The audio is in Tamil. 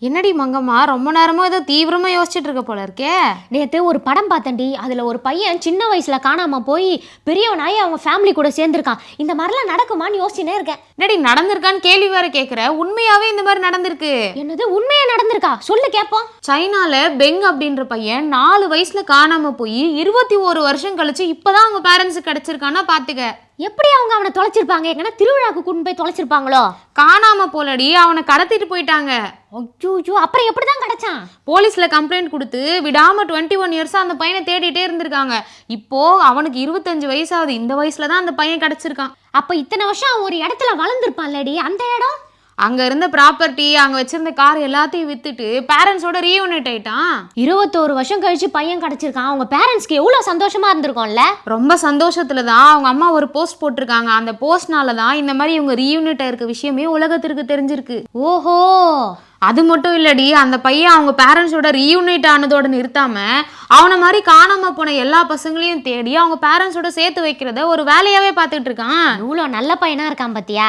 என்னடி மங்கம்மா, ரொம்ப நேரமா ஏதோ தீவிரமா யோசிச்சுட்டு இருக்க போல இருக்கே. நேற்று ஒரு படம் பார்த்தேன்டி. அதில் ஒரு பையன் சின்ன வயசில் காணாமல் போய் பெரியவனாயி அவங்க ஃபேமிலி கூட சேர்ந்துருக்கான். இந்த மாதிரிலாம் நடக்குமான்னு யோசிச்சுனே இருக்கேன். என்னடி நடந்திருக்கான்னு கேள்வி வேற கேட்குற? உண்மையாவே இந்த மாதிரி நடந்திருக்கு. என்னது, உண்மையா நடந்திருக்கா? சொல்லு கேட்போம். சைனால பெங் அப்படின்ற பையன் 4 வயசுல காணாம போய் 21 வருஷம் கழிச்சு இப்பதான் அவங்க பேரண்ட்ஸுக்கு கிடைச்சிருக்கான்னா பாத்துக்க. எப்படி அவங்க அவனை தொலைச்சிருப்பாங்க? எங்கன்னா திருவிழாக்கு கொண்டு போய் தொலைச்சிருப்பாங்களோ? காணாம போலடி, அவனை கடத்திட்டு போயிட்டாங்க. ஐயோ, அப்புறம் எப்படிதான் கிடைச்சான்? போலீஸ்ல கம்ப்ளைண்ட் கொடுத்து விடாம 21 இயர்ஸா அந்த பையனை தேடிட்டே இருந்திருக்காங்க. இப்போ அவனுக்கு 25 வயசாகுது. இந்த வயசுல தான் அந்த பையன் கிடைச்சிருக்கான். அப்ப இத்தனை வருஷம் அவன் ஒரு இடத்துல வளர்ந்துருப்பான்லடி. அந்த இடம் அங்க இருந்த ப்ராப்பர்ட்டி, அங்க வச்சிருந்த கார் எல்லாத்தையும் வித்துட்டு பேரண்ட்ஸோட ரீயூனைட் ஆயிட்டான். 21 வருஷம் கழிச்சு பையன் கிடைச்சிருக்கான். அவங்க பேரண்ட்ஸ்க்கு எவ்வளவு சந்தோஷமா இருந்திருக்கும்ல. ரொம்ப சந்தோஷத்துல தான் அவங்க அம்மா ஒரு போஸ்ட் போட்டிருக்காங்க. அந்த போஸ்ட்னால தான் இந்த மாதிரி இவங்க ரீயூனைட் ஆயிருக்க விஷயமே உலகத்திற்கு தெரிஞ்சிருக்கு. ஓஹோ, அது மட்டும் இல்லடி, அந்த பையன் அவங்க பேரண்ட்ஸோட ரீயூனைட் ஆனதோட நிறுத்தாம அவனை மாதிரி காணாம போன எல்லா பசங்களையும் தேடி அவங்க பேரண்ட்ஸோட சேர்த்து வைக்கிறத ஒரு வேலையாவே பார்த்துட்டு இருக்கான். இவ்வளோ நல்ல பையனா இருக்கான் பாத்தியா?